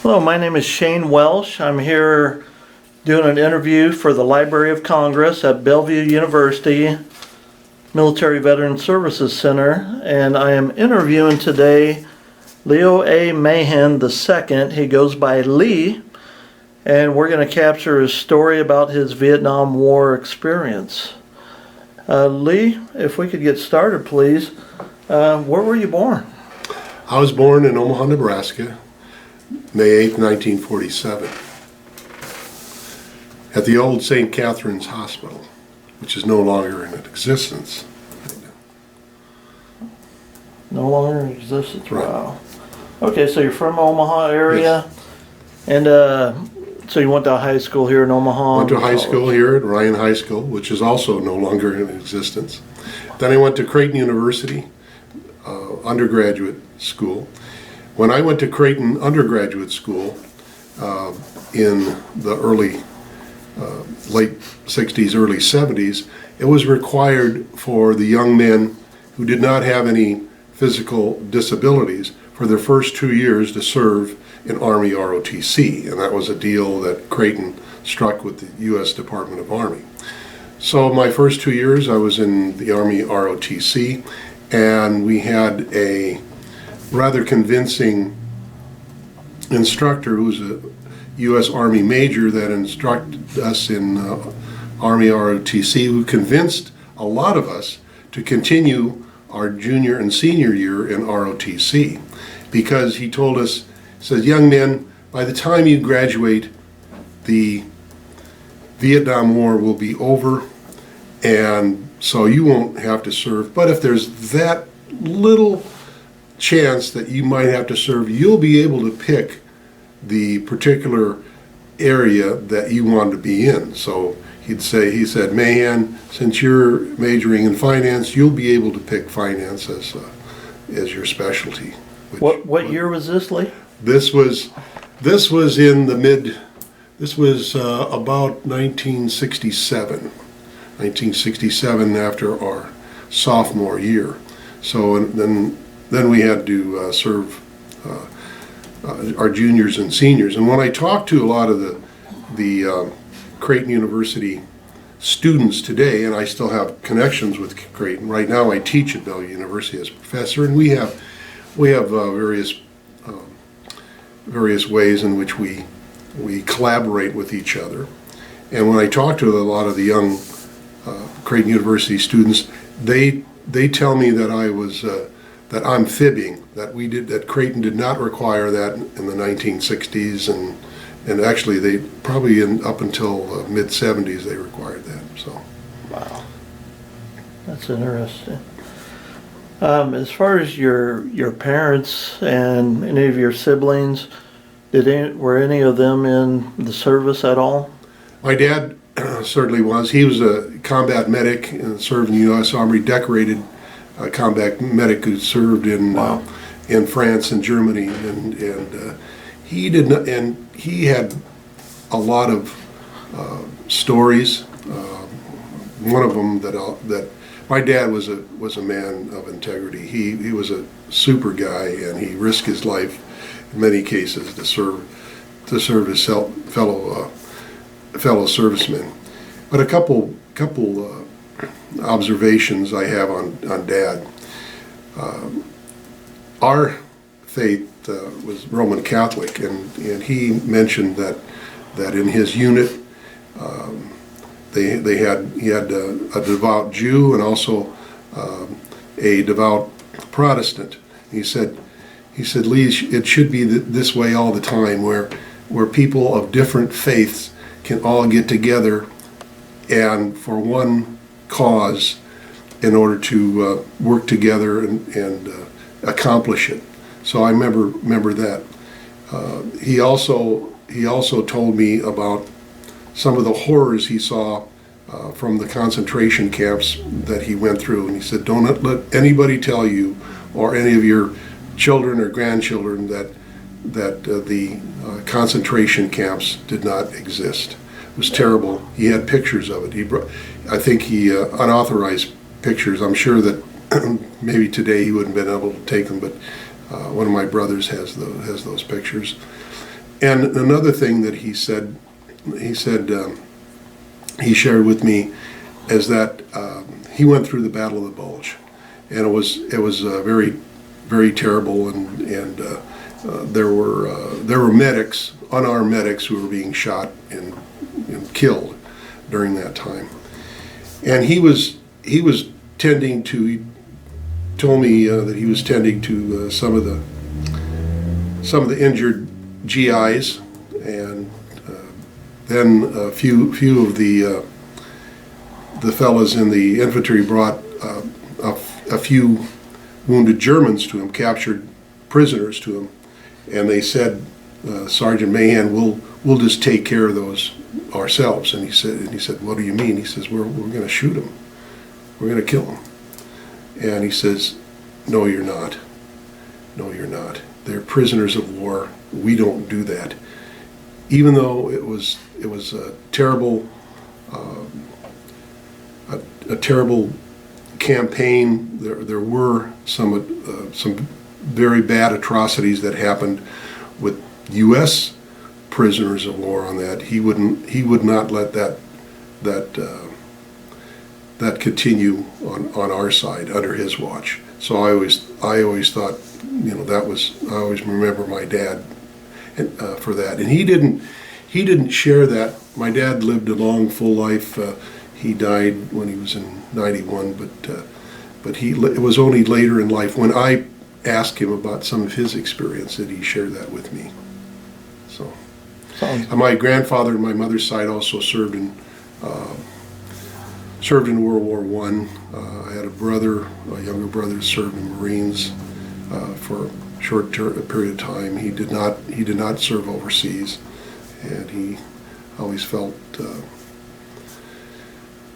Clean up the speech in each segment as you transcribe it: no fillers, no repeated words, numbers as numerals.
Hello, my name is Shane Welsh. I'm here doing an interview for the Library of Congress at Bellevue University Military Veteran Services Center, and I am interviewing today Leo A. Mayhan II. He goes by Lee, and we're going to capture his story about his Vietnam War experience. Lee, if we could get started, please. Where were you born? I was born in Omaha, Nebraska, May 8th, 1947, at the old St. Catherine's Hospital, which is no longer in existence. No longer in existence. Right. Wow. Okay, so you're from Omaha area, Yes. and so you went to high school here in Omaha. Went to high school here at Ryan High School, which is also no longer in existence. Then I went to Creighton University, undergraduate school. When I went to Creighton undergraduate school in the late 60s, early 70s, it was required for the young men who did not have any physical disabilities for their first 2 years to serve in Army ROTC, and that was a deal that Creighton struck with the U.S. Department of Army. So my first 2 years I was in the Army ROTC, and we had a rather convincing instructor who was a U.S. Army major that instructed us in Army ROTC, who convinced a lot of us to continue our junior and senior year in ROTC, because he told us, he said, young men, by the time you graduate, the Vietnam War will be over, and so you won't have to serve. But if there's that little chance that you might have to serve, you'll be able to pick the particular area that you want to be in. So he said, Mayhan, since you're majoring in finance, you'll be able to pick finance as your specialty. What year was this, Lee? This was in the this was about 1967 after our sophomore year. So and then we had to serve our juniors and seniors. And when I talked to a lot of the Creighton University students today, and I still have connections with Creighton. Right now I teach at Bellevue University as a professor, and we have various ways in which we collaborate with each other. And when I talk to a lot of the young Creighton University students, they tell me that that I'm fibbing, that Creighton did not require that in the 1960s, and actually they probably up until mid-70s they required that. So. Wow, that's interesting. As far as your parents and any of your siblings, were any of them in the service at all? My dad certainly was. He was a combat medic and served in the U.S. Army, decorated combat medic who served in France and Germany, and he did not, and he had a lot of stories. One of them that my dad was a man of integrity. He was a super guy, and he risked his life in many cases to serve his fellow servicemen. But a couple observations I have on Dad. Our faith was Roman Catholic, and he mentioned that in his unit he had a devout Jew and also a devout Protestant. He said, Lee, it should be this way all the time, where people of different faiths can all get together and for one cause in order to work together and accomplish it. So I remember that. He also told me about some of the horrors he saw from the concentration camps that he went through, and he said, don't let anybody tell you, or any of your children or grandchildren, that the concentration camps did not exist. It was terrible. He had pictures of it. I think he unauthorized pictures. I'm sure that maybe today he wouldn't have been able to take them, but one of my brothers has those pictures. And another thing that he said, he shared with me is that he went through the Battle of the Bulge, and it was very, very terrible, and there were medics, unarmed medics, who were being shot and killed during that time. And he tending to, he told me that he was tending to some of the injured GIs, and then a few of the fellas in the infantry brought a few wounded Germans to him, captured prisoners to him, and they said, Sergeant Mayhan, we'll just take care of those ourselves. And he said, what do you mean? He says, we're going to shoot them. We're going to kill them. And he says, no, you're not. No, you're not. They're prisoners of war. We don't do that. Even though it was a terrible campaign, there were some very bad atrocities that happened with U.S. prisoners of war on that. He would not let that continue on our side under his watch. So I always thought, I always remember my dad for that. And he didn't share that. My dad lived a long, full life. He died when he was in 91, but it was only later in life when I asked him about some of his experience that he shared that with me. So, my grandfather on my mother's side also served in World War I. I had a younger brother, who served in Marines for a short period of time. He did not serve overseas, and he always felt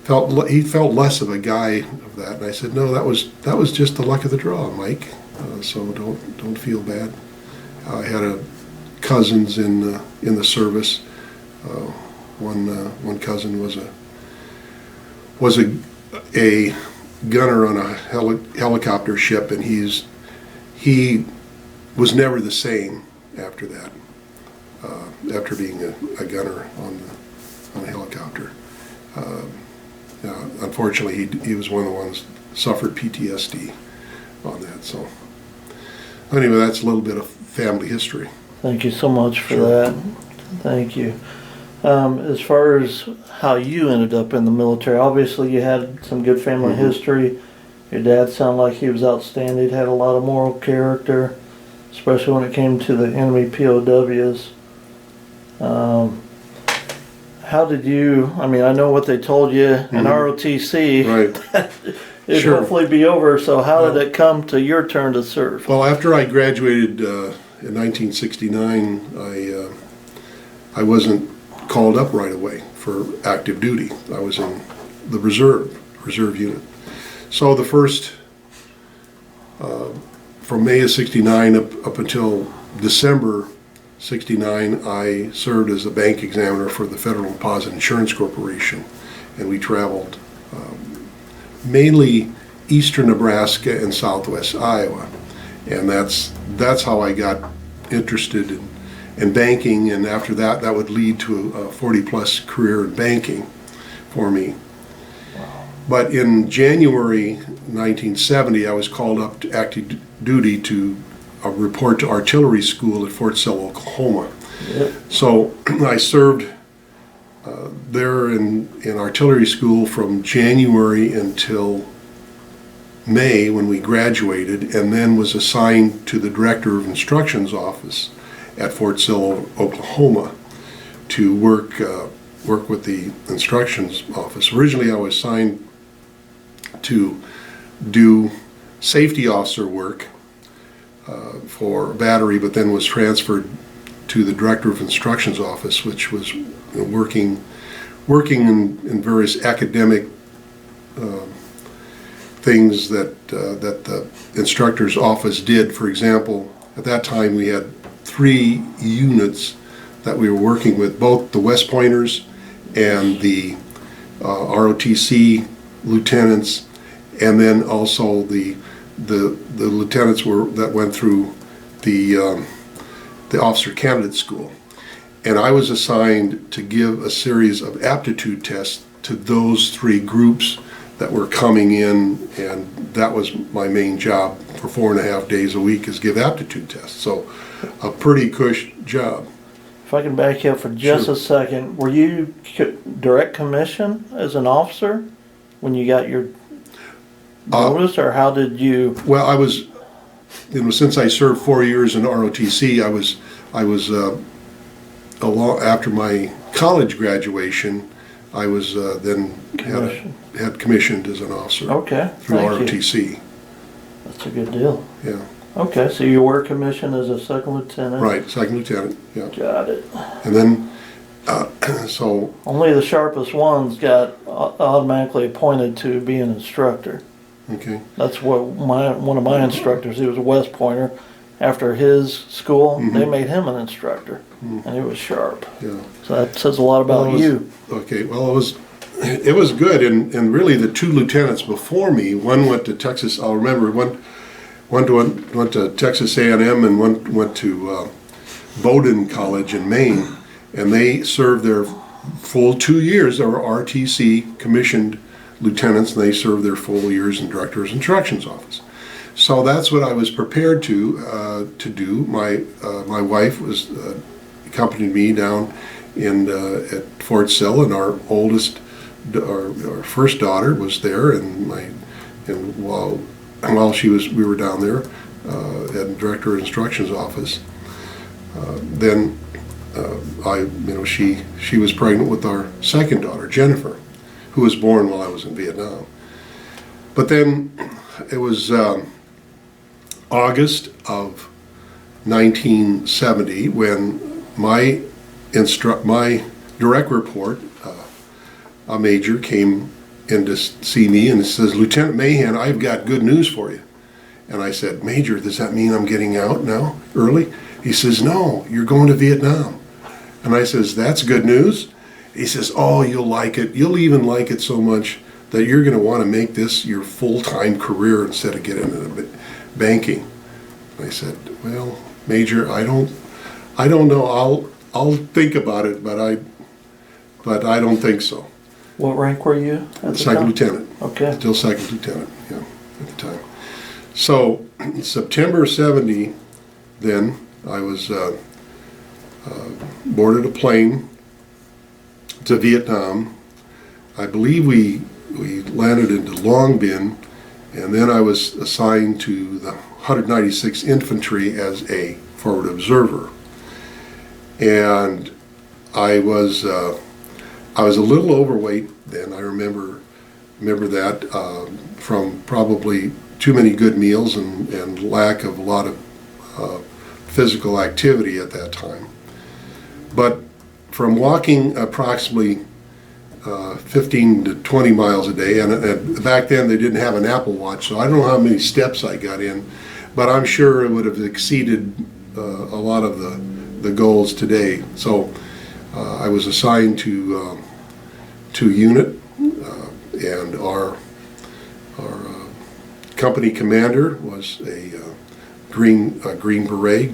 less of a guy of that. And I said, no, that was just the luck of the draw, Mike. So don't feel bad. I had cousins in the service. One cousin was a gunner on a helicopter ship, and he was never the same after that. After being a gunner on a helicopter. Unfortunately, he was one of the ones suffered PTSD on that. So anyway, that's a little bit of family history. Thank you so much for that. Thank you. As far as how you ended up in the military, obviously you had some good family history. Your dad sounded like he was outstanding, had a lot of moral character, especially when it came to the enemy POWs. How did you, I know what they told you in ROTC, Right. it'd hopefully be over, so how did it come to your turn to serve? Well, after I graduated in 1969, I wasn't called up right away for active duty. I was in the reserve unit. So the first, from May of 69 up until December 69, I served as a bank examiner for the Federal Deposit Insurance Corporation, and we traveled mainly eastern Nebraska and southwest Iowa, and that's how I got interested in banking, and after that would lead to a 40-plus career in banking for me. But in January 1970, I was called up to active duty to report to artillery school at Fort Sill, Oklahoma. Yep. So I served there in artillery school from January until May when we graduated, and then was assigned to the Director of Instruction's office at Fort Sill, Oklahoma, to work with the instructions office. Originally I was assigned to do safety officer work for battery, but then was transferred to the Director of Instruction's office, which was working in various academic things that the instructor's office did. For example, at that time we had 3 units that we were working with, both the West Pointers and the ROTC lieutenants, and then also the lieutenants that went through the officer candidate school. And I was assigned to give a series of aptitude tests to those 3 groups that were coming in, and that was my main job for 4.5 days a week, is give aptitude tests. So a pretty cush job. If I can back you up for just Sure. a second, were you direct commission as an officer when you got your notice, or how did you? Well, I was, since I served 4 years in ROTC, I was after my college graduation, I was then had commissioned as an officer. Okay, through thank you. ROTC. That's a good deal. Yeah. Okay, so you were commissioned as a second lieutenant. Right, second lieutenant. Yeah. Got it. And then, so Only the sharpest ones got automatically appointed to be an instructor. okay. That's what one of my instructors, he was a West Pointer. After his school, they made him an instructor, and he was sharp. Yeah. So that says a lot about you. Okay. Well, it was good, and really the 2 lieutenants before me, one went to Texas. I'll remember one went to Texas A&M, and one went to Bowdoin College in Maine, and they served their full 2 years. They were RTC commissioned lieutenants, and they served their full years in Director's Instructions Office. So that's what I was prepared to do. My wife was accompanied me down at Fort Sill, and our first daughter was there, and while we were down there at Director of Instructions Office. Then she was pregnant with our second daughter, Jennifer, who was born while I was in Vietnam. But then it was August of 1970 when my direct report, a major, came in to see me and says, "Lieutenant Mayhan, I've got good news for you." And I said, "Major, does that mean I'm getting out now early?" He says, "No, you're going to Vietnam." And I says, "That's good news?" He says, "Oh, you'll like it. You'll even like it so much that you're going to want to make this your full-time career instead of getting into banking." I said, "Well, Major, I don't know. I'll think about it, but I don't think so." What rank were you at the Second time? lieutenant. Okay. Still second lieutenant, yeah, at the time. So, September 70, then, I was boarded a plane to Vietnam. I believe we landed into Long Binh, and then I was assigned to the 196th Infantry as a forward observer. And I was a little overweight then. I remember that from probably too many good meals and lack of a lot of physical activity at that time. But from walking approximately 15 to 20 miles a day, and back then they didn't have an Apple Watch, so I don't know how many steps I got in, but I'm sure it would have exceeded a lot of the goals today. So I was assigned to unit, and our company commander was a Green Beret.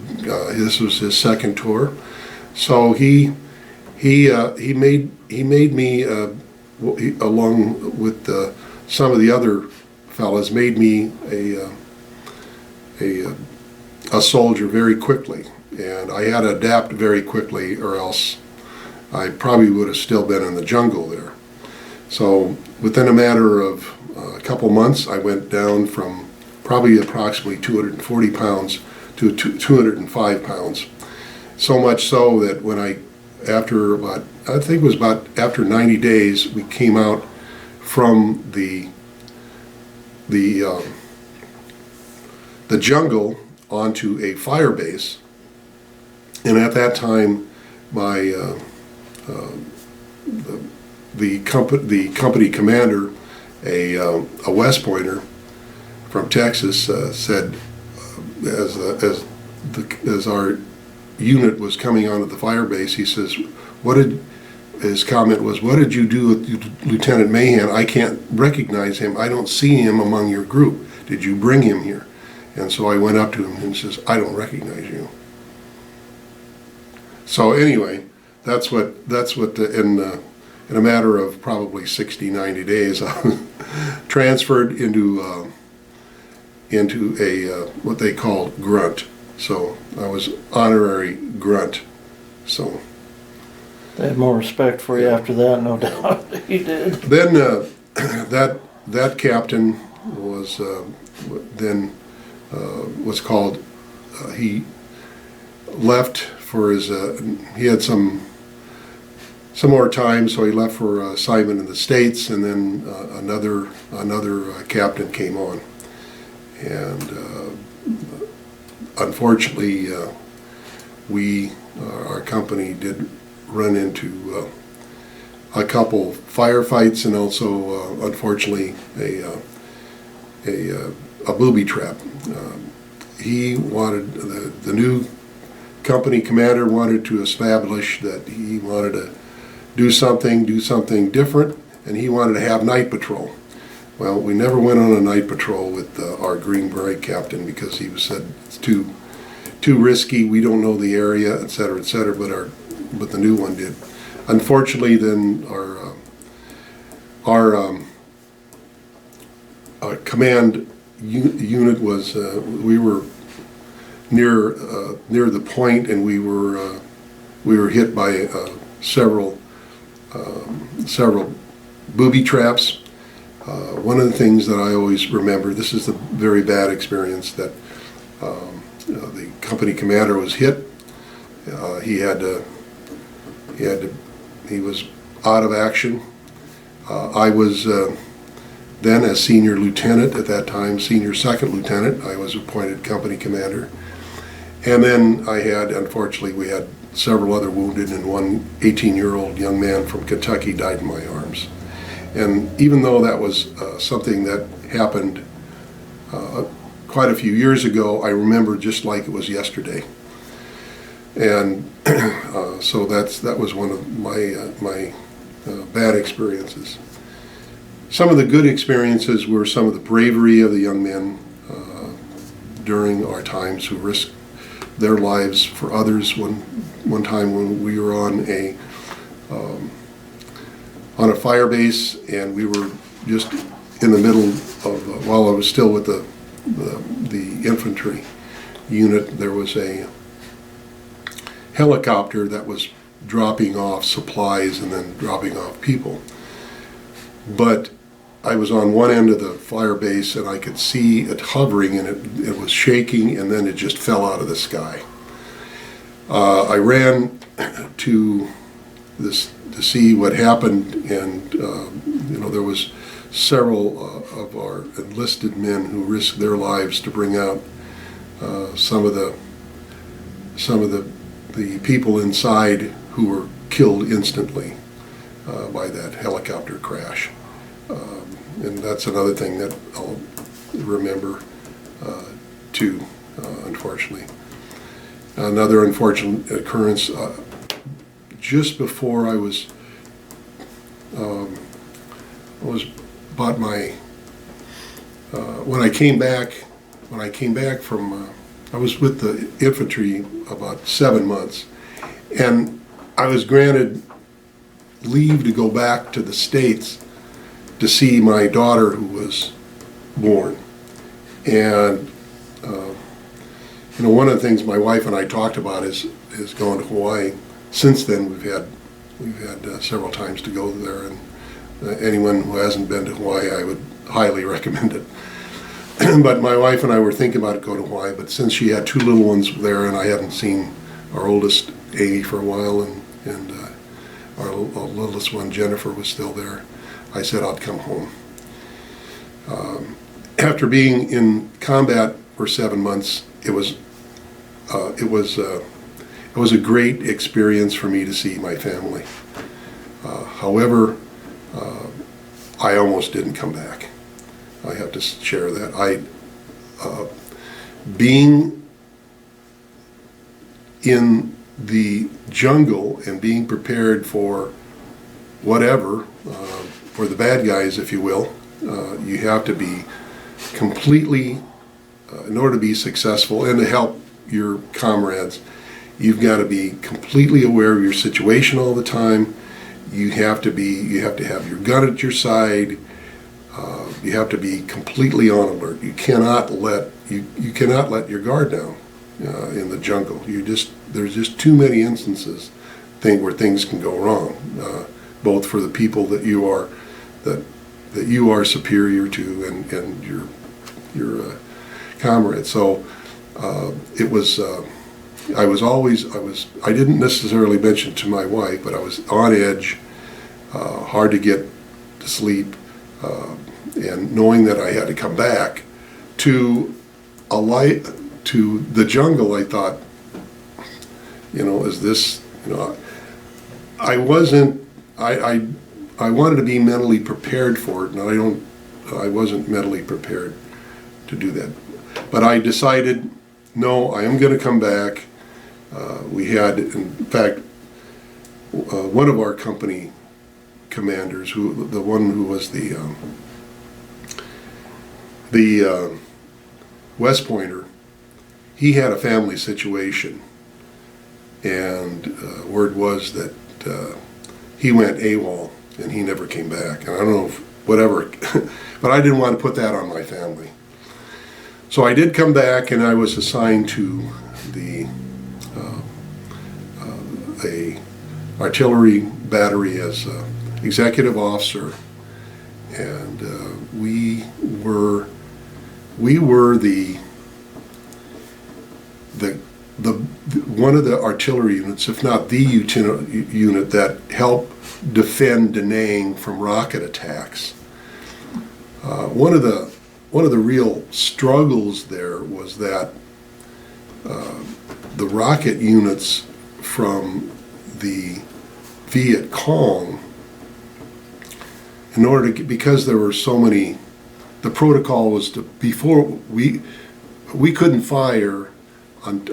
This was his second tour, so he made me along with some of the other fellas, made me a soldier very quickly, and I had to adapt very quickly, or else I probably would have still been in the jungle there. So within a matter of a couple months, I went down from probably approximately 240 pounds to 205 pounds. So much so that when after 90 days, we came out from the jungle onto a fire base, and at that time, the company commander, a West Pointer from Texas, said, as our unit was coming onto the fire base, he says, his comment was, "What did you do with Lieutenant Mayhan? I can't recognize him. I don't see him among your group. Did you bring him here?" And so I went up to him and says, "I don't recognize you." So anyway, that's what in a matter of probably 60, 90 days, I was transferred into a what they called grunt. So I was honorary grunt. So They had more respect for you after that, no doubt. He did. then that captain was was called. He left for his. He had some more time, so he left for assignment in the States, and then another captain came on, and unfortunately, our company did run into a couple firefights, and also unfortunately a booby trap. He wanted the new company commander wanted to establish that he wanted to do something different, and he wanted to have night patrol. Well, we never went on a night patrol with our Green Beret captain because he said it's too risky. We don't know the area, et cetera, et cetera. But the new one did. Unfortunately, then our command unit was we were near the point, and we were hit by several booby traps. One of the things that I always remember, this is a very bad experience, that the company commander was hit. He was out of action. I was then as senior lieutenant at that time, senior second lieutenant. I was appointed company commander. And then unfortunately, we had several other wounded, and one 18-year-old young man from Kentucky died in my arms. And even though that was something that happened quite a few years ago, I remember just like it was yesterday. And so that was one of my bad experiences. Some of the good experiences were some of the bravery of the young men during our times who risked their lives for others. One time when we were on a fire base, and we were just in the middle of while I was still with the infantry unit, there was a helicopter that was dropping off supplies and then dropping off people. But I was on one end of the fire base, and I could see it hovering, and it was shaking, and then it just fell out of the sky. I ran to see what happened, and there was several of our enlisted men who risked their lives to bring out some of the people inside who were killed instantly by that helicopter crash. And that's another thing that I'll remember too, unfortunately. Another unfortunate occurrence, just before I was bought my, when I came back from, I was with the infantry about 7 months, and I was granted leave to go back to the States to see my daughter who was born. And one of the things my wife and I talked about is going to Hawaii. Since then, we've had several times to go there, and anyone who hasn't been to Hawaii, I would highly recommend it. But my wife and I were thinking about going to Hawaii, but since she had two little ones there, and I hadn't seen our oldest Amy for a while, and our littlest one Jennifer was still there, I said I'd come home. After being in combat for 7 months, it was a great experience for me to see my family. However, I almost didn't come back. I have to share that. Being in the jungle and being prepared for whatever, for the bad guys, if you will, you have to be completely, in order to be successful and to help your comrades, You've got to be completely aware of your situation all the time. You have to have your gun at your side. You have to be completely on alert. You cannot let your guard down in the jungle. There's just too many instances where things can go wrong, both for the people that you are superior to and your comrades. So it was. I didn't necessarily mention to my wife, but I was on edge, hard to get to sleep, and knowing that I had to come back to the jungle. I thought, is this, I wanted to be mentally prepared for it, and I wasn't mentally prepared to do that. But I decided, no, I am going to come back. We had, in fact, one of our company commanders, the one who was the West Pointer, he had a family situation, and word was that he went AWOL and he never came back. And I don't know whatever, but I didn't want to put that on my family. So I did come back, and I was assigned to the a artillery battery as executive officer, and we were the one of the artillery units, if not the unit, that helped defend Da Nang from rocket attacks. One of the real struggles there was that the rocket units from the Viet Cong, because there were so many, the protocol was to, before we couldn't fire on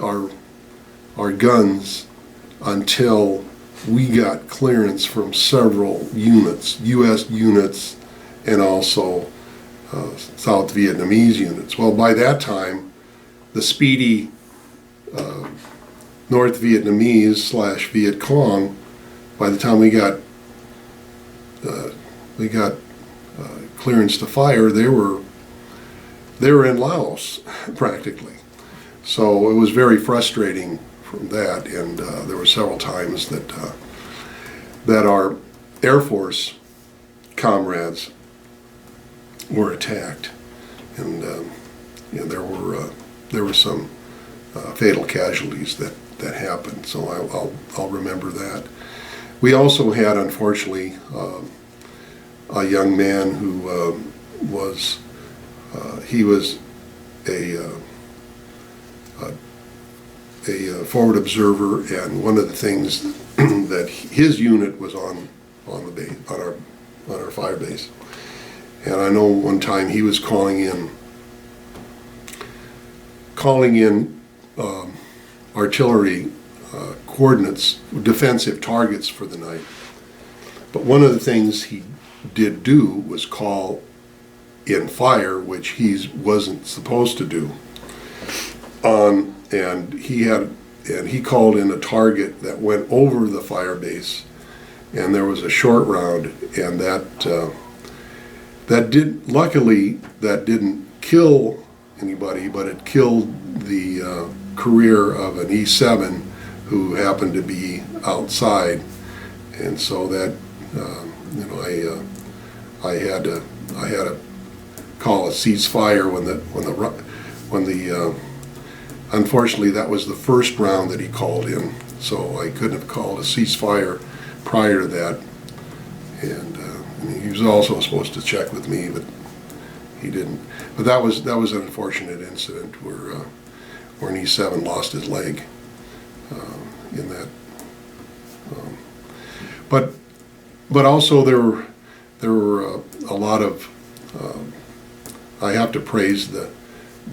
our guns until we got clearance from several units, U.S. units, and also South Vietnamese units. Well, by that time, the speedy North Vietnamese / Viet Cong, by the time we got clearance to fire, they were in Laos practically. So it was very frustrating from that, and there were several times that our Air Force comrades were attacked, and there were some fatal casualties that happened. So I'll remember that. We also had, unfortunately, a young man who was a forward observer, and one of the things that his unit was on the base, on our fire base. And I know one time he was calling in artillery coordinates, defensive targets for the night. But one of the things he did do was call in fire, which he wasn't supposed to do. And he called in a target that went over the fire base, and there was a short round, and luckily that didn't kill anybody, but it killed the career of an E7 who happened to be outside, and so that I had to call a ceasefire when the unfortunately that was the first round that he called in, so I couldn't have called a ceasefire prior to that, and he was also supposed to check with me, but he didn't. But that was an unfortunate incident where an E7 lost his leg in that. But also there were a lot of I have to praise the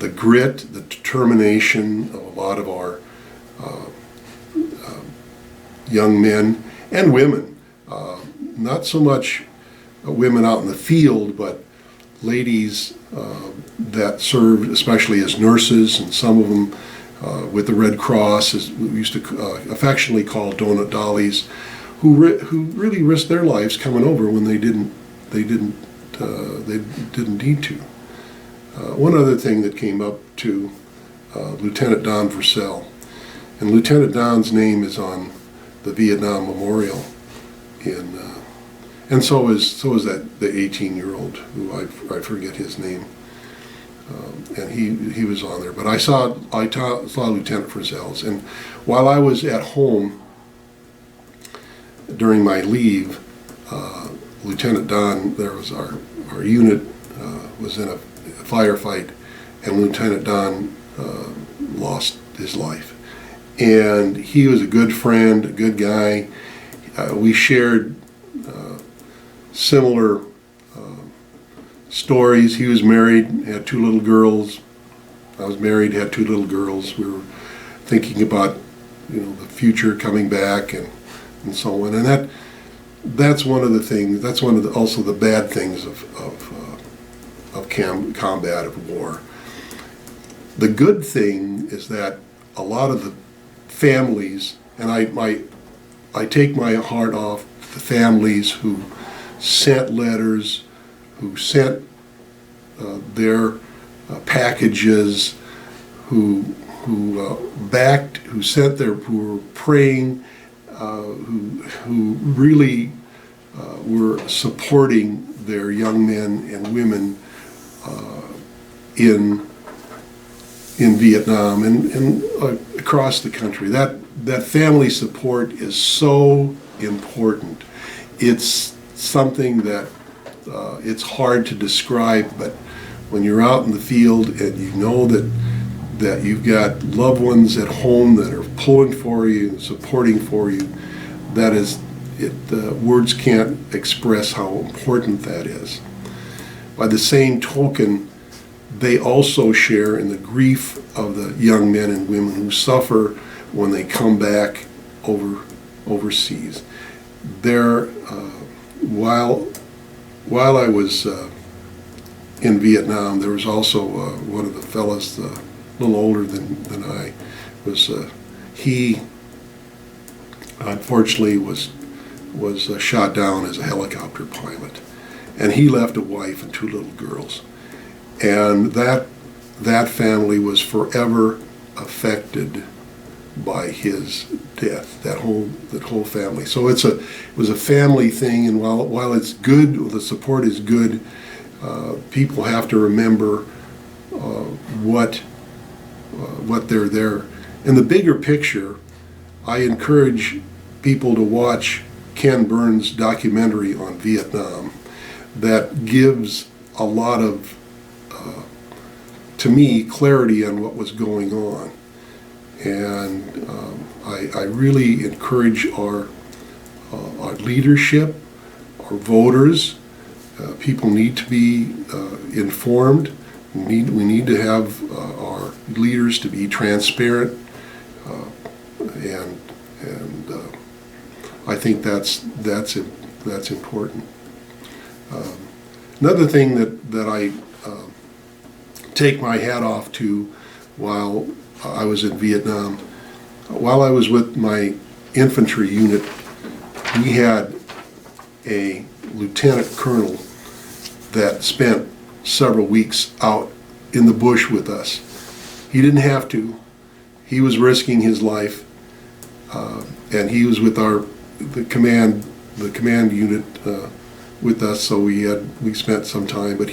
grit, the determination of a lot of our young men and women. Not so much women out in the field, but ladies that served, especially as nurses, and some of them with the Red Cross, as we used to affectionately call donut dollies, who really risked their lives coming over when they didn't need to. One other thing that came up to Lieutenant Don Versell, and Lieutenant Don's name is on the Vietnam Memorial, and so is that the 18-year-old who I forget his name, and he was on there. But I saw Lieutenant Versell's, and while I was at home during my leave, Lieutenant Don, there was our unit was in a firefight, and Lieutenant Don lost his life. And he was a good friend, a good guy. We shared similar stories. He was married, had 2 little girls. I was married, had 2 little girls. We were thinking about, the future coming back and so on. And that's one of the things. That's one of also the bad things of combat, of war. The good thing is that a lot of the families, and I take my heart off the families who sent letters, who sent their packages, who were praying, who really were supporting their young men and women in Vietnam and across the country. That family support is so important. It's something that it's hard to describe, but when you're out in the field and you know that you've got loved ones at home that are pulling for you and supporting for you, that is it. Words can't express how important that is. By the same token, they also share in the grief of the young men and women who suffer when they come back overseas. While I was in Vietnam, there was also one of the fellas, a little older than I was. He unfortunately was shot down as a helicopter pilot, and he left a wife and 2 little girls, and that family was forever affected by his death. That whole family. So it was a family thing, and while it's good, the support is good. People have to remember what they're there. In the bigger picture, I encourage people to watch Ken Burns' documentary on Vietnam that gives a lot of, to me, clarity on what was going on. And I really encourage our leadership, our voters. People need to be informed. We need to have our leaders to be transparent, and I think that's important. Another thing that I take my hat off to while I was in Vietnam, while I was with my infantry unit, we had a lieutenant colonel that spent several weeks out in the bush with us. He didn't have to. He was risking his life, and he was with the command unit with us. So we spent some time. But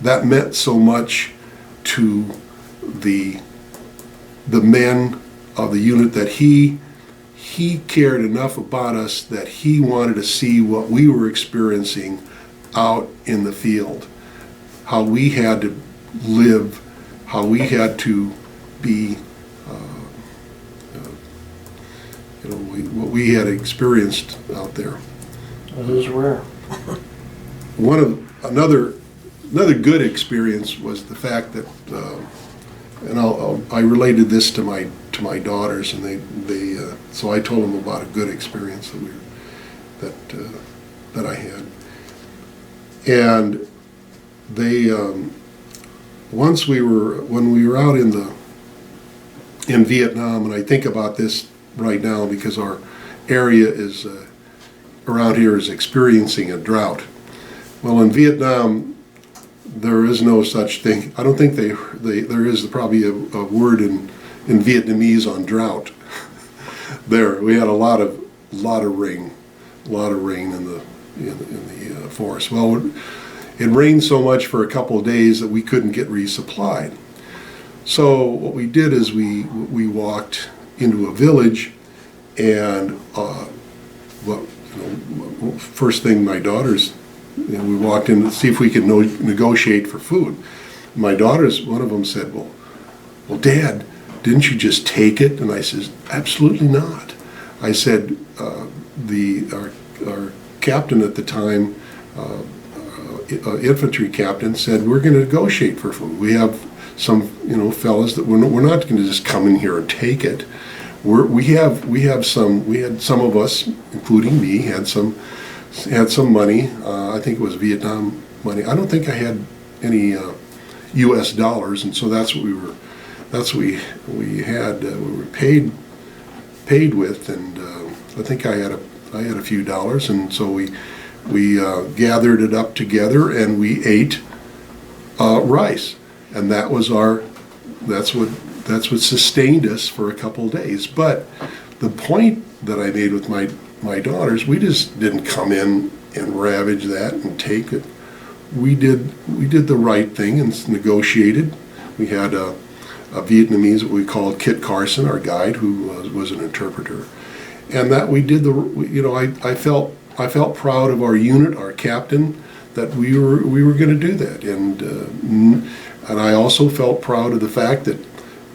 that meant so much to the men of the unit that he cared enough about us that he wanted to see what we were experiencing out in the field, how we had to live, how we had to be, what we had experienced out there. That is rare. Another good experience was the fact that, and I related this to my daughters, and they so I told them about a good experience that I had, and they when we were out in in Vietnam, and I think about this right now because our area is around here is experiencing a drought. Well, in Vietnam, there is no such thing. I don't think there is probably a word in Vietnamese on drought. There, we had a lot of rain in the forest. Well, it rained so much for a couple of days that we couldn't get resupplied. So what we did is we walked into a village, and first thing my daughters, we walked in to see if we could negotiate for food. My daughters, one of them said, well, Dad, didn't you just take it? And I said, absolutely not. I said, our captain at the time, infantry captain, said, we're going to negotiate for food. We have some, fellas that we're not going to just come in here and take it. We had some of us, including me, had some money. I think it was Vietnam money. I don't think I had any U.S. dollars, and so that's what we were paid with, and I think I had a few dollars, and so we gathered it up together and we ate rice, and that's what sustained us for a couple of days. But the point that I made with my daughters, we just didn't come in and ravage that and take it. We did the right thing and negotiated. We had a Vietnamese, what we called Kit Carson, our guide, who was an interpreter, and that we did I felt proud of our unit, our captain, that we were going to do that, and I also felt proud of the fact that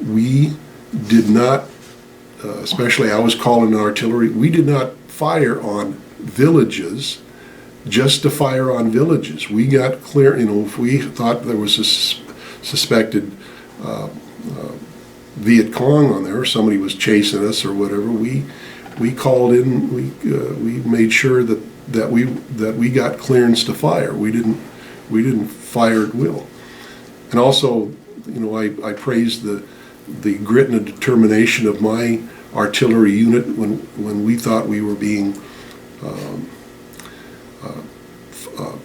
we did not, especially I was calling artillery, we did not fire on villages just to fire on villages. We got clear, if we thought there was a suspected Viet Cong on there, or somebody was chasing us or whatever, we called in, we made sure that we got clearance to fire. We didn't fire at will. And also, I praised the grit and the determination of my artillery unit when we thought we were being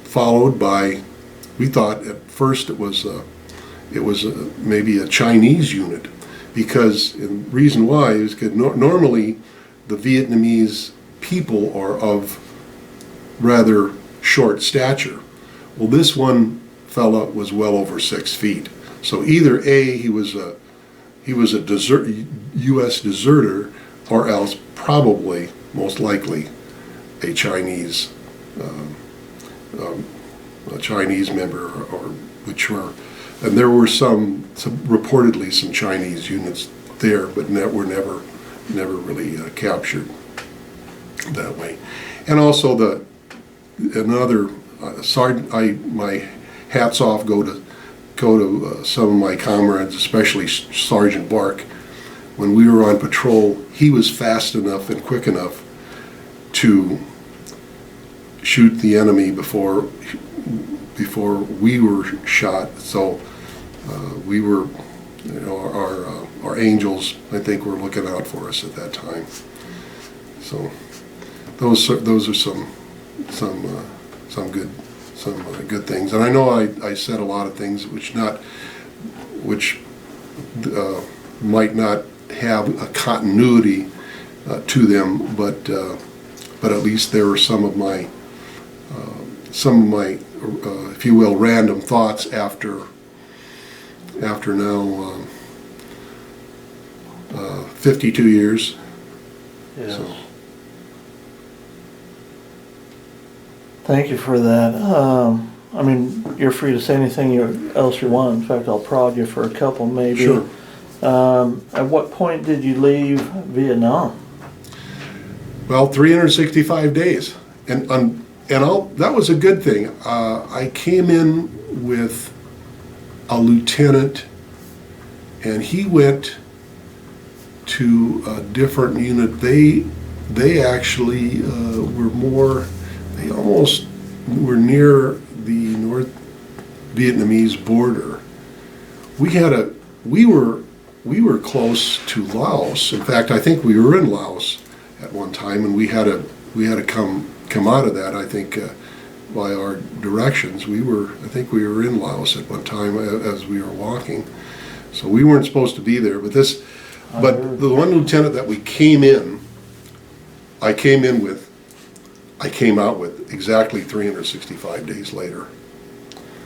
followed by. We thought at first it was maybe a Chinese unit, because the reason why is because normally the Vietnamese people are of rather short stature. Well, this one fella was well over 6 feet. So either he was a U.S. deserter, or else probably, most likely, a Chinese member, or which were, and there were some reportedly some Chinese units there, but were never really captured that way. And also my hats off go to some of my comrades, especially Sergeant Bark. When we were on patrol, he was fast enough and quick enough to shoot the enemy before we were shot. So we were, our angels, I think, were looking out for us at that time. So those are some good things. And I know I said a lot of things which might not have a continuity to them, but at least there were some of my if you will, random thoughts after now 52 years. Yes. So. Thank you for that. You're free to say anything else you want. In fact, I'll prod you for a couple, maybe. Sure. At what point did you leave Vietnam? Well, 365 days, and that was a good thing. I came in with a lieutenant, and he went to a different unit. They actually they almost were near the North Vietnamese border. We close to Laos. In fact, I think we were in Laos at one time, and we had to come out of that. I think by our directions, I think we were in Laos at one time as we were walking. So we weren't supposed to be there. But the one lieutenant that we came out with exactly 365 days later.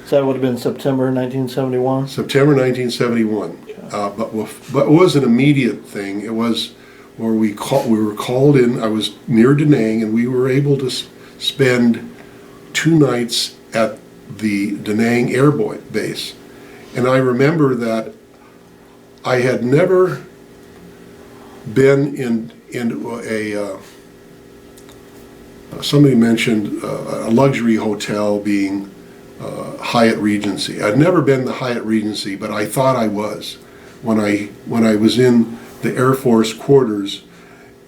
So that would have been September 1971? September 1971. But it was an immediate thing. It was where we were called in. I was near Da Nang, and we were able to spend 2 nights at the Da Nang Air Base. And I remember that I had never been in a somebody mentioned a luxury hotel being Hyatt Regency. I'd never been to Hyatt Regency, but I thought I was when I was in the Air Force quarters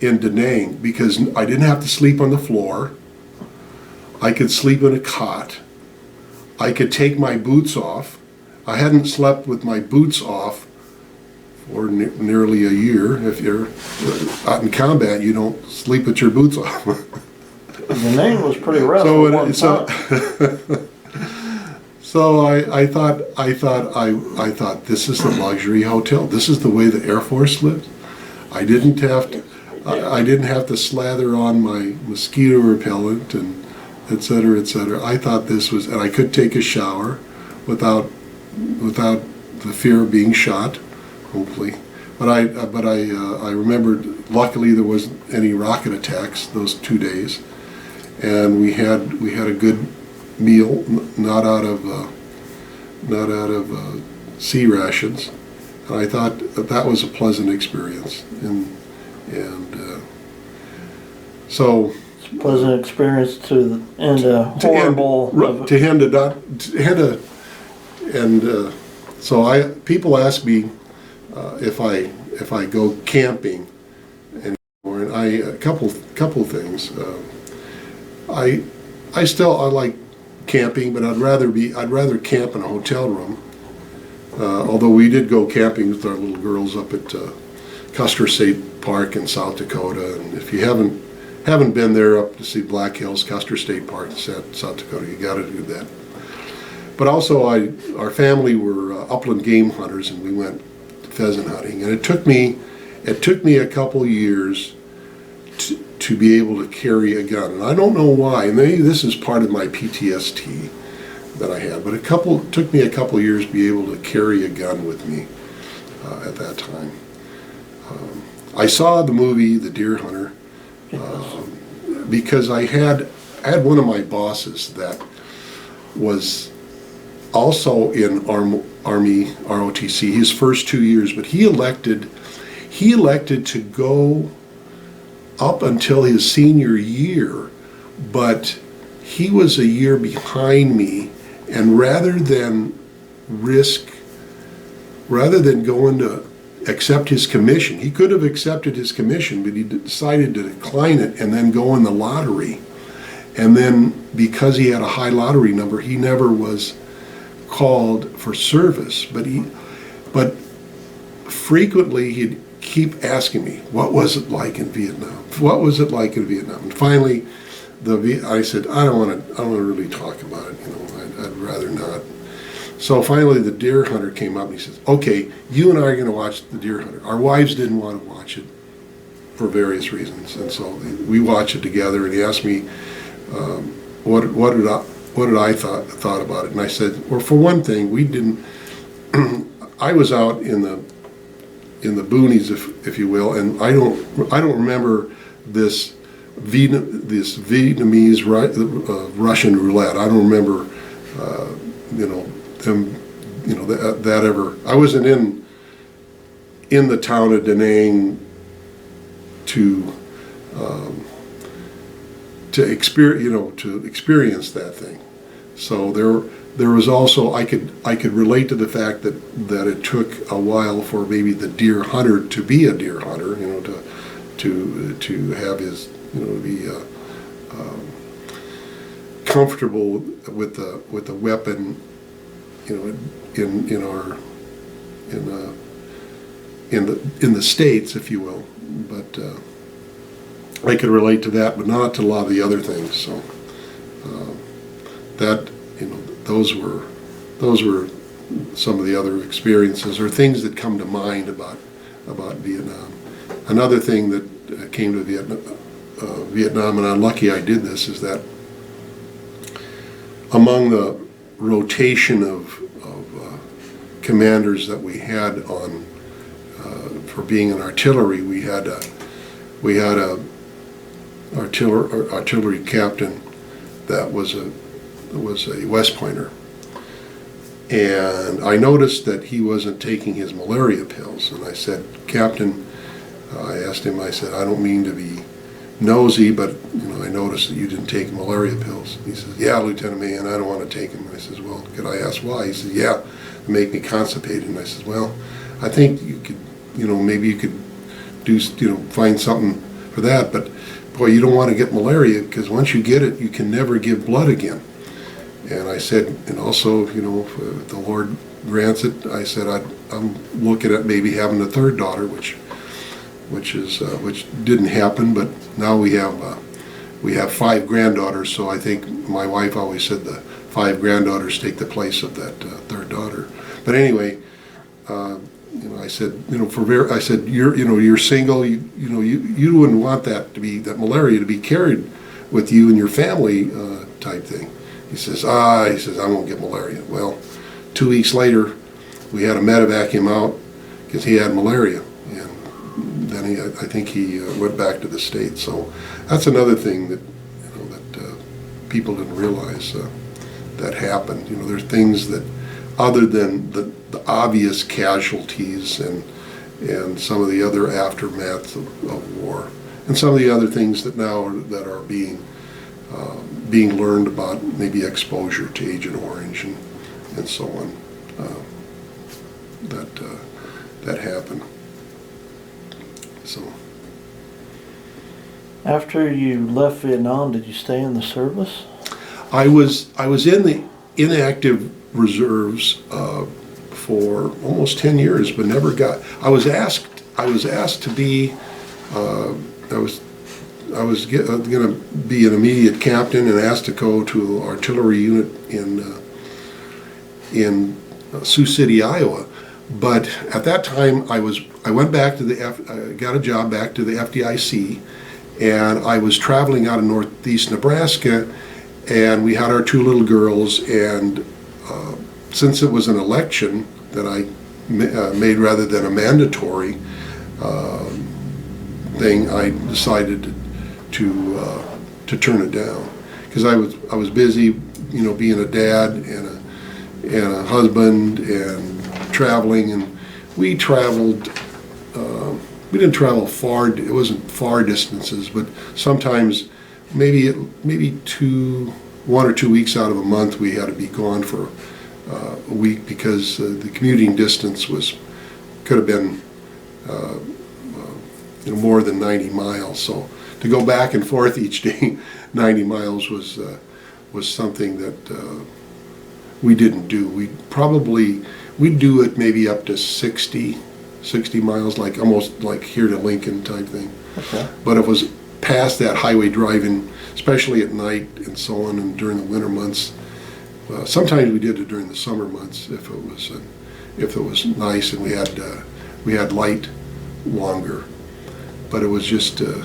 in Da Nang, because I didn't have to sleep on the floor. I could sleep in a cot. I could take my boots off. I hadn't slept with my boots off for nearly a year. If you're out in combat, you don't sleep with your boots off. The name was pretty rough. So I thought this is the luxury hotel. This is the way the Air Force lived. I didn't have to slather on my mosquito repellent and et cetera, et cetera. I thought this was, and I could take a shower without the fear of being shot, hopefully. But I remembered, luckily there wasn't any rocket attacks those 2 days, and we had a good meal, not out of sea rations, and I thought that was a pleasant experience, and so. Pleasant experience to end a horrible. So people ask me if I go camping anymore, and a couple things. I like camping, but I'd rather camp in a hotel room. Although we did go camping with our little girls up at Custer State Park in South Dakota, and if you haven't been there up to see Black Hills, Custer State Park in South Dakota, you got to do that. But also, our family were upland game hunters, and we went pheasant hunting. And it took me a couple years to be able to carry a gun, and I don't know why. Maybe this is part of my PTSD that I had, but it took me a couple years to be able to carry a gun with me at that time. I saw the movie The Deer Hunter. Because I had one of my bosses that was also in Army ROTC his first 2 years, but he elected to go up until his senior year, but he was a year behind me, and rather than going to accept his commission. He could have accepted his commission, but he decided to decline it and then go in the lottery. And then because he had a high lottery number, he never was called for service. But frequently he'd keep asking me, what was it like in Vietnam? What was it like in Vietnam? And finally, I said, I don't want to really talk about it. I'd rather not. So finally the Deer Hunter came up and he says, okay, you and I are going to watch the Deer Hunter. Our wives didn't want to watch it for various reasons, and so we watched it together, and he asked me what did I thought about it, and I said, well, for one thing, we didn't I was out in the boonies, if you will, and I don't remember this Vietnamese Russian roulette. I don't remember that ever. I wasn't in the town of Da Nang to experience that thing. So there was also, I could relate to the fact that it took a while for maybe the deer hunter to be a deer hunter, to have his, be comfortable with the in the States, if you will. But I could relate to that, but not to a lot of the other things. So that, those were some of the other experiences or things that come to mind about Vietnam. Another thing that came to Vietnam, and I'm lucky I did this, is that among the rotation of commanders that we had on for being in artillery, we had a artillery captain that was a West Pointer, and I noticed that he wasn't taking his malaria pills, and I said, Captain, I asked him, I said, I don't mean to be nosy, but I noticed that you didn't take malaria pills. He says, yeah, Lieutenant Mayhan, I don't want to take them. I says, well, could I ask why? He says, yeah, they make me constipated. And I says, well, I think you could, maybe you could do, find something for that, but boy, you don't want to get malaria, because once you get it, you can never give blood again. And I said, and also, if the Lord grants it, I said, I'm looking at maybe having a third daughter, which didn't happen, but now we have 5 granddaughters. So I think my wife always said the 5 granddaughters take the place of that third daughter. But anyway, I said, I said, you're single. You wouldn't want that malaria to be carried with you and your family type thing. He says, I won't get malaria. Well, 2 weeks later, we had to medevac him out because he had malaria. Then I think he went back to the States. So that's another thing that people didn't realize that happened. There's things that, other than the obvious casualties and some of the other aftermaths of war, and some of the other things that now are being learned about, maybe exposure to Agent Orange and so on, that happened. So, after you left Vietnam, did you stay in the service? I was in the inactive reserves for almost 10 years, but never got. I was asked to be. I was going to be an immediate captain and asked to go to an artillery unit in Sioux City, Iowa. But at that time, I went back to I got a job back to the FDIC, and I was traveling out of northeast Nebraska, and we had our 2 little girls, and since it was an election that I made rather than a mandatory thing, I decided to turn it down, because I was busy, being a dad and a husband and traveling, and we traveled. We didn't travel far. It wasn't far distances, but sometimes maybe 1 or 2 weeks out of a month we had to be gone for a week, because the commuting distance could have been more than 90 miles. So to go back and forth each day, 90 miles was something that we didn't do. We'd do it maybe up to 60 miles, like almost like here to Lincoln type thing. Okay. But it was past that highway driving, especially at night and so on, and during the winter months. Sometimes we did it during the summer months if it was nice and we had light longer. But it was just too.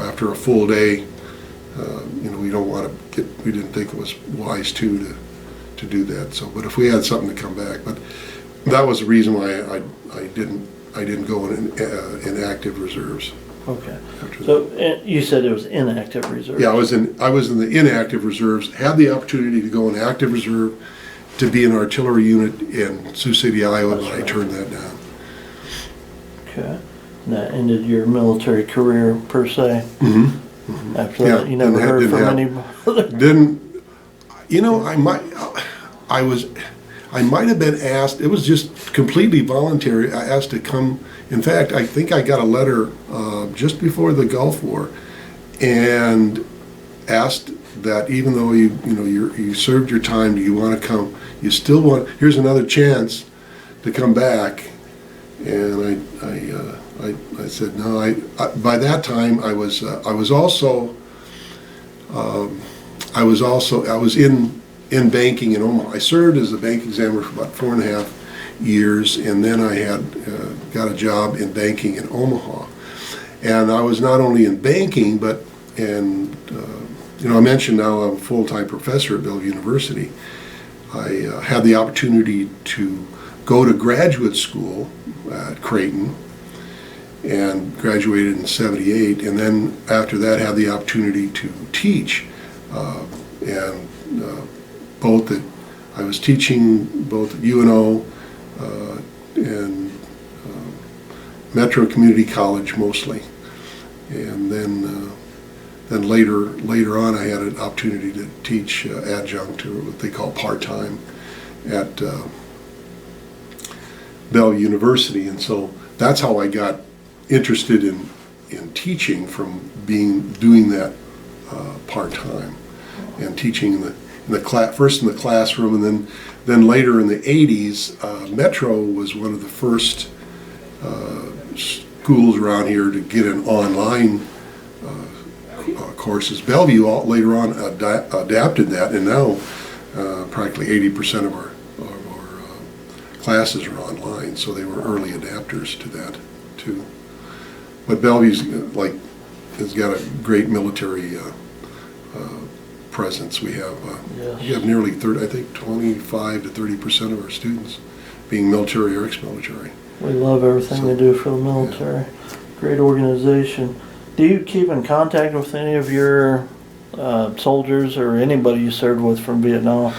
After a full day, we don't want to get. We didn't think it was wise to do that. So, but if we had something to come back, but that was the reason why I didn't go in active reserves. Okay. So you said it was inactive reserves. Yeah, I was in the inactive reserves. Had the opportunity to go in active reserve to be an artillery unit in Sioux City, Iowa, but I turned that down. Okay. And that ended your military career per se. Mm-hmm. Mm-hmm. After that, you never heard from anybody. I might have been asked. It was just completely voluntary. I asked to come. In fact, I think I got a letter just before the Gulf War, and asked that even though you served your time, do you want to come? You still want? Here's another chance to come back, and I said no. By that time I was in banking in Omaha. I served as a bank examiner for about 4.5 years, and then I had got a job in banking in Omaha. And I was not only in banking, but I mentioned now I'm a full-time professor at Bellevue University. I had the opportunity to go to graduate school at Creighton and graduated in '78, and then after that had the opportunity to teach. I was teaching both at UNO and Metro Community College mostly, and then later on I had an opportunity to teach adjunct, or what they call part-time, at Bellevue University, and so that's how I got interested in teaching, from doing that part-time and teaching in the class, first in the classroom, and then later in the '80s. Metro was one of the first schools around here to get an online courses. Bellevue later on adapted that, and now practically 80% of our classes are online, so they were early adapters to that too. But Bellevue's has got a great military presence. We have nearly 25 to 30% of our students being military or ex-military. We love everything they do for the military. Yeah. Great organization. Do you keep in contact with any of your soldiers or anybody you served with from Vietnam?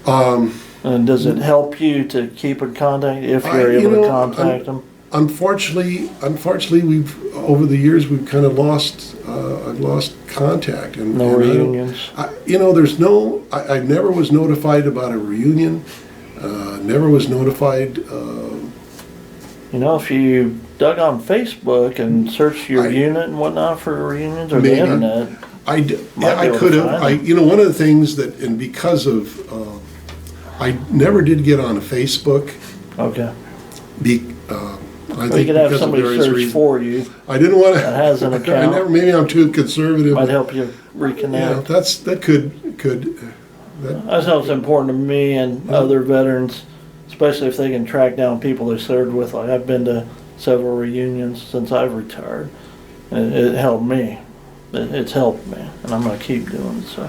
And does it help you to keep in contact if you're able to contact them? Unfortunately, over the years we've kind of lost. I've lost contact. And reunions. There's no. I never was notified about a reunion. Never was notified. If you dug on Facebook and searched your unit and whatnot for reunions, or the internet, I could have. One of the things that, and because of, I never did get on Facebook. Okay. I think you could have somebody search for you. I didn't want to. That has an account. Maybe I'm too conservative. Might help you reconnect. Yeah, that could. That's how it's important to me and other veterans, especially if they can track down people they served with. Like, I've been to several reunions since I've retired, and it helped me. It's helped me, and I'm going to keep doing it. So,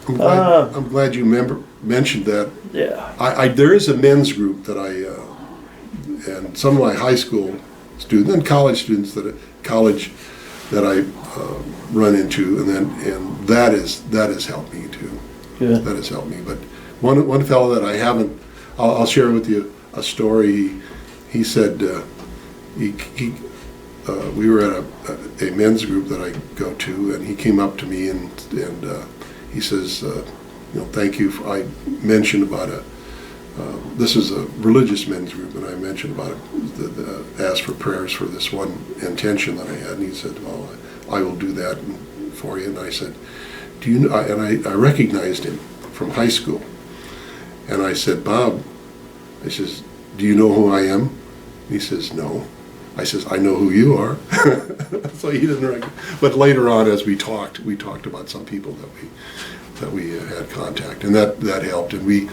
I'm glad you mentioned that. Yeah. There is a men's group that and some of my high school students and college students that I run into, and that has helped me too. Good. That has helped me. But one fellow that I haven't, I'll share with you a story. He said we were at a men's group that I go to, and he came up to me and he says, thank you. I mentioned about this is a religious men's group, and I mentioned about asked for prayers for this one intention that I had, and he said, well, I will do that for you. And I said, do you know, and I recognized him from high school, and I said, Bob, I says, do you know who I am? He says, no. I says, I know who you are. So he didn't recognize. But later on, as we talked about some people that we had contact, and that helped. And we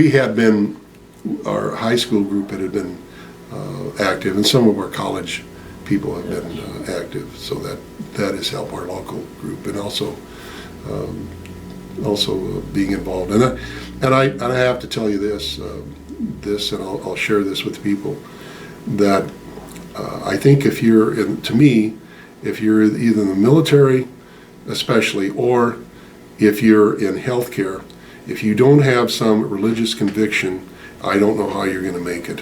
had been, our high school group had been active, and some of our college people have been active. So that has helped our local group, and also being involved. And I have to tell you this, and I'll share this with people, that I think if you're either in the military, especially, or if you're in healthcare, if you don't have some religious conviction, I don't know how you're going to make it.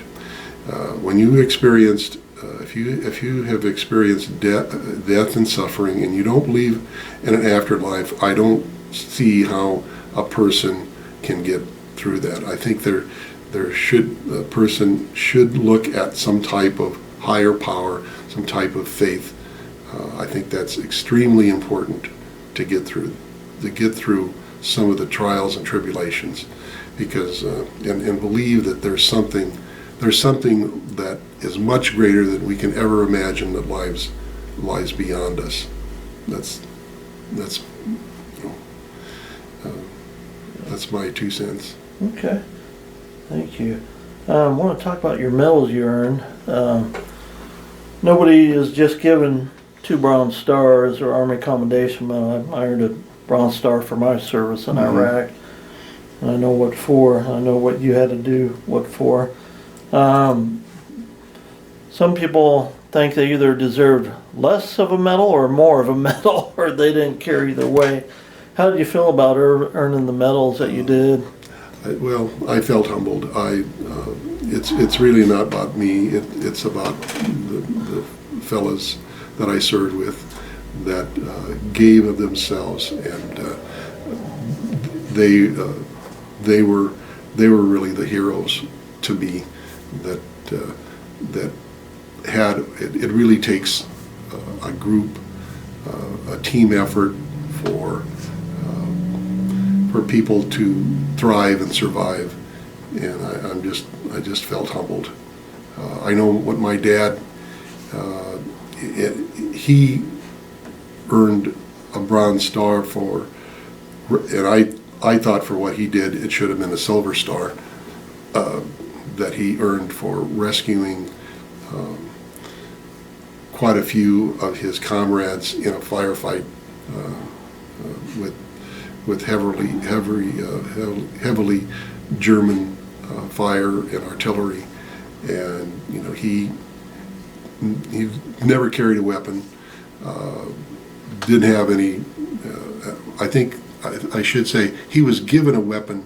When you experienced, if you have experienced death and suffering, and you don't believe in an afterlife, I don't see how a person can get through that. I think a person should look at some type of higher power, some type of faith. I think that's extremely important to get through some of the trials and tribulations. because and believe that there's something that is much greater than we can ever imagine that lies beyond us. That's that's my 2 cents. Okay, thank you. I want to talk about your medals you earned. Nobody is just given 2 Bronze Stars or Army Commendation Medal. I earned a Bronze Star for my service in Iraq. And I know what for. I know what you had to do what for. Some people think they either deserved less of a medal or more of a medal, or they didn't care either way. How did you feel about earning the medals that you did? Well, I felt humbled. It's really not about me. It's about the fellas that I served with that gave of themselves, and they were really the heroes to me. That had it really takes a group, a team effort for people to thrive and survive, and I just felt humbled. I know what my dad, he earned a Bronze Star for, and I thought for what he did it should have been a Silver Star that he earned for rescuing quite a few of his comrades in a firefight with heavily German fire and artillery, and he never carried a weapon, didn't have any. I think I should say he was given a weapon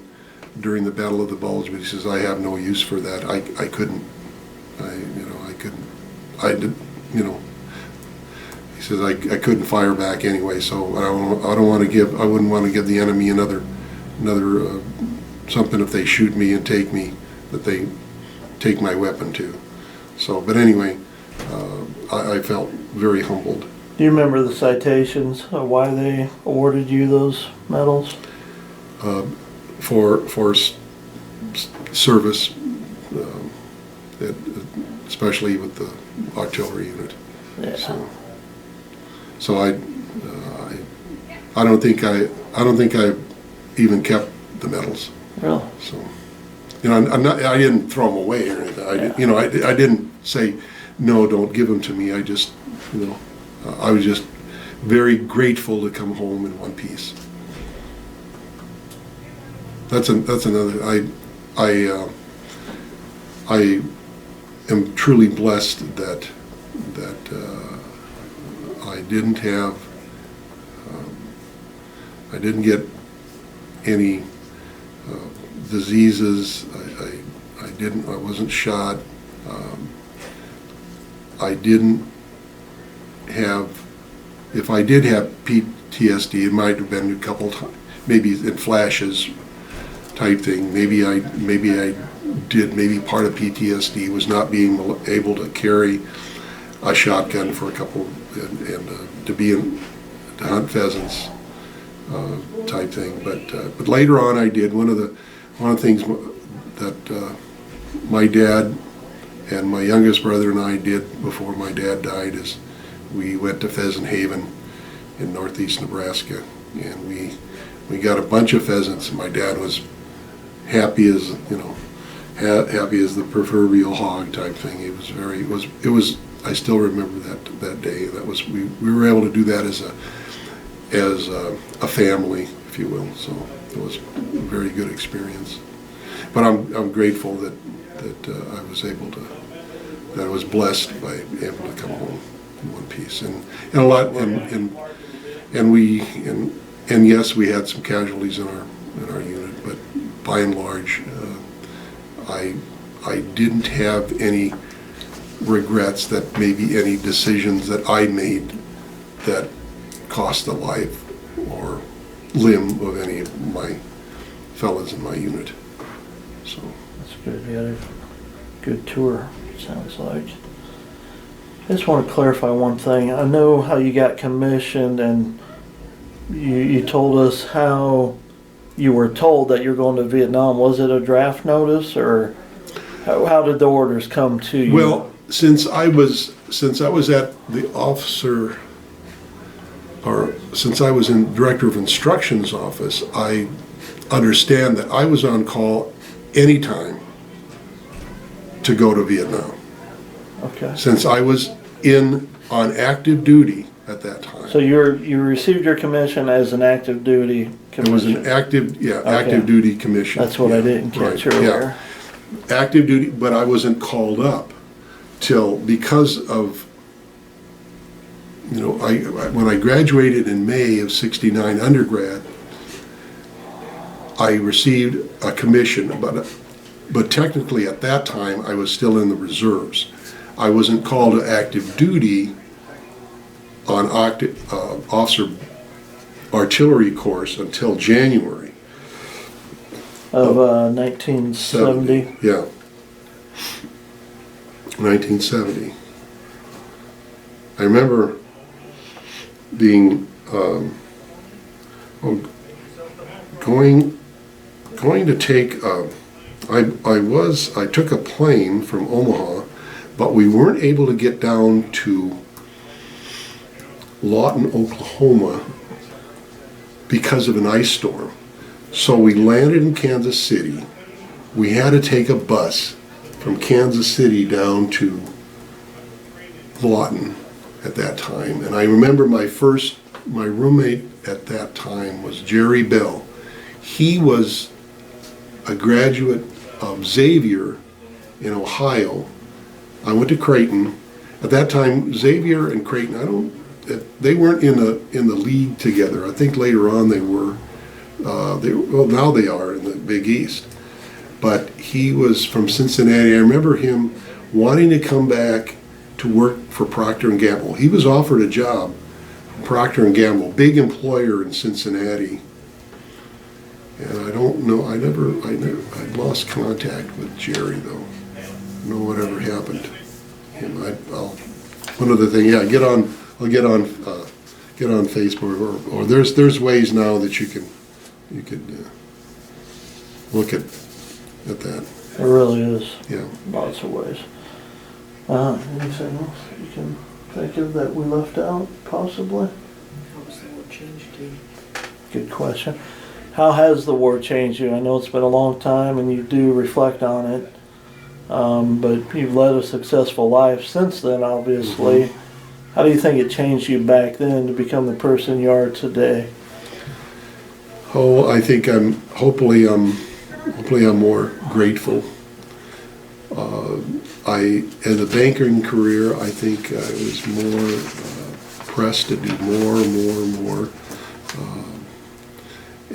during the Battle of the Bulge, but he says, I have no use for that. I couldn't. He says I couldn't fire back anyway, so I wouldn't want to give the enemy another something if they shoot me and take me, that they take my weapon too. So, but anyway, I felt very humbled. Do you remember the citations of why they awarded you those medals? For service, especially with the artillery unit. Yeah. So I don't think I even kept the medals. Really? So, I didn't throw them away or anything. I didn't say no, don't give them to me. I just, I was just very grateful to come home in one piece. That's another. I am truly blessed that I didn't get any diseases. I wasn't shot. I didn't have. If I did have PTSD, it might have been a couple times, maybe in flashes type thing. Maybe I did. Maybe part of PTSD was not being able to carry a shotgun for a couple and to hunt pheasants type thing. But later on, I did. One of the things that my dad and my youngest brother and I did before my dad died is we went to Pheasant Haven in northeast Nebraska, and we got a bunch of pheasants. And my dad was happy as happy as the proverbial hog type thing. It was. I still remember that day. That was we were able to do that as a family, if you will. So it was a very good experience. But I'm grateful that I was able to, that I was blessed by able to come home in one piece, and a lot, and yes, we had some casualties in our unit, but by and large, I didn't have any regrets that maybe any decisions that I made that cost the life or limb of any of my fellas in my unit. So that's good. You had a good tour, sounds like. I just want to clarify one thing. I know how you got commissioned, and you told us how you were told that you're going to Vietnam? Was it a draft notice, or how did the orders come to you? Well, since I was at the officer, or since I was in Director of Instruction's office, I understand that I was on call anytime to go to Vietnam. Okay. Since I was on active duty at that time. So you received your commission as an active duty It was commission. an active duty commission. That's what I didn't catch right, earlier. yeah. Active duty, but I wasn't called up because of, when I graduated in May of '69 undergrad, I received a commission, but technically at that time I was still in the reserves. I wasn't called to active duty on officer artillery course until January Of 1970. Yeah, 1970. I remember being going to take. I took a plane from Omaha, but we weren't able to get down to Lawton, Oklahoma, because of an ice storm. So we landed in Kansas City. We had to take a bus from Kansas City down to Lawton at that time. And I remember my roommate at that time was Jerry Bell. He was a graduate of Xavier in Ohio. I went to Creighton. At that time, Xavier and Creighton, they weren't in the league together. I think later on they were. Well, now they are in the Big East. But he was from Cincinnati. I remember him wanting to come back to work for Procter & Gamble. He was offered a job from Procter & Gamble, big employer in Cincinnati. And I don't know, I lost contact with Jerry though. I don't know whatever happened to him. One other thing, yeah, I'll get on Facebook or there's ways now that you could look at that. It really is. Yeah. Lots of ways. Anything else you can think of that we left out, possibly? How has the war changed you? Good question. How has the war changed you? I know it's been a long time and you do reflect on it, but you've led a successful life since then, obviously. Mm-hmm. How do you think it changed you back then to become the person you are today? Oh, I think hopefully I'm more grateful. In a banking career, I think I was more pressed to do more.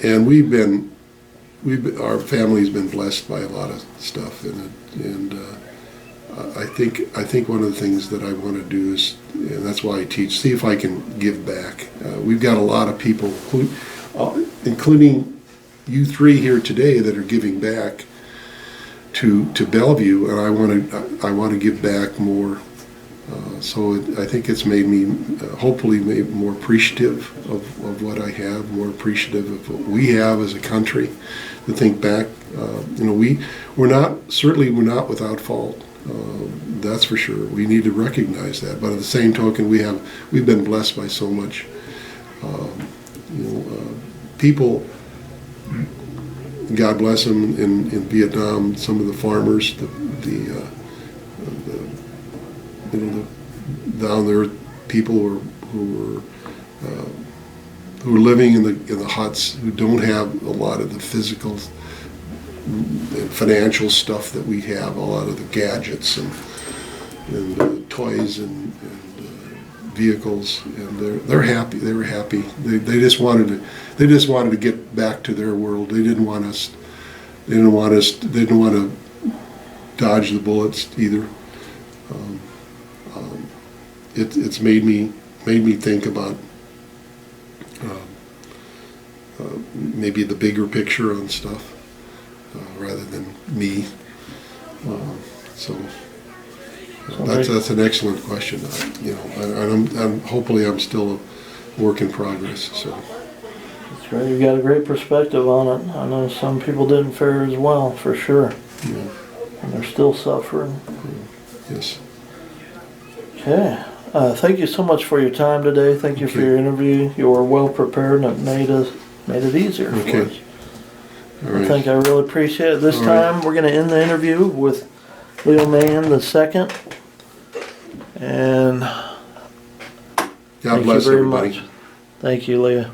And our family's been blessed by a lot of stuff in it, and I think one of the things that I want to do is, and that's why I teach, see if I can give back. We've got a lot of people, including you three here today, that are giving back to Bellevue, and I want to give back more. So I think it's made me hopefully made more appreciative of what I have, more appreciative of what we have as a country. To think back, we're not without fault. That's for sure. We need to recognize that. But at the same token, we've been blessed by so much. People, God bless them, in Vietnam. Some of the farmers, the down there, people who were living in the huts, who don't have a lot of the physical and financial stuff that we have, a lot of the gadgets and toys and vehicles, and they're happy. They were happy. They just wanted to get back to their world. They didn't want to dodge the bullets either. It's made me think about maybe the bigger picture on stuff rather than me. So that's an excellent question. And hopefully I'm still a work in progress. So That's great. You got a great perspective on it. I know some people didn't fare as well, for sure. Yeah. And they're still suffering. Yes. Okay. Thank you so much for your time today. Thank you for Okay. your interview. You were well prepared and it made it easier for Okay. us. All I right. think I really appreciate it. This All right. time we're going to end the interview with Leo Mayhan II. And God thank bless you very everybody. much. Thank you, Leah.